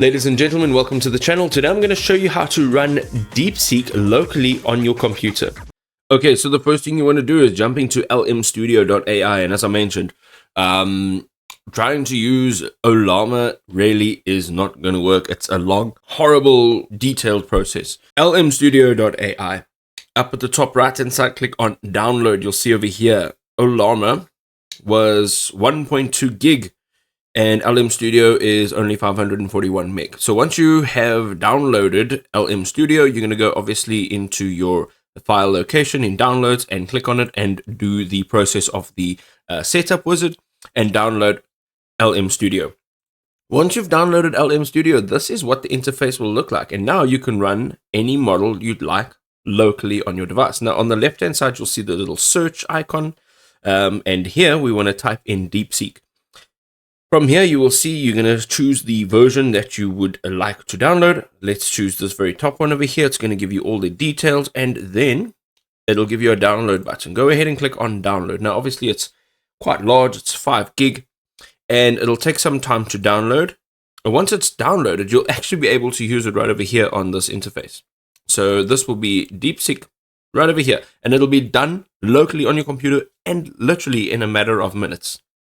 Ladies and gentlemen, welcome to the channel. Today I'm going to show you how to run DeepSeek locally on your computer. Okay, so the first thing you want to do is jump into lmstudio.ai, and as I mentioned, trying to use Ollama really is not going to work. It's a long, horrible, detailed process. lmstudio.ai. Up at the top right hand side, click on download. You'll see over here, Ollama was 1.2 gig. And LM Studio is only 541 meg. So once you have downloaded LM Studio, you're going to go obviously into your file location in downloads and click on it and do the process of the setup wizard and download LM Studio. Once you've downloaded LM Studio, this is what the interface will look like. And now you can run any model you'd like locally on your device. Now on the left hand side, you'll see the little search icon. And here we want to type in DeepSeek. From here, you will see you're going to choose the version that you would like to download. Let's choose this very top one over here. It's going to give you all the details, and then it'll give you a download button. Go ahead and click on download. Now, obviously, it's quite large. It's 5 gig, and it'll take some time to download. And once it's downloaded, you'll actually be able to use it right over here on this interface. So this will be DeepSeek right over here, and it'll be done locally on your computer and literally in a matter of minutes.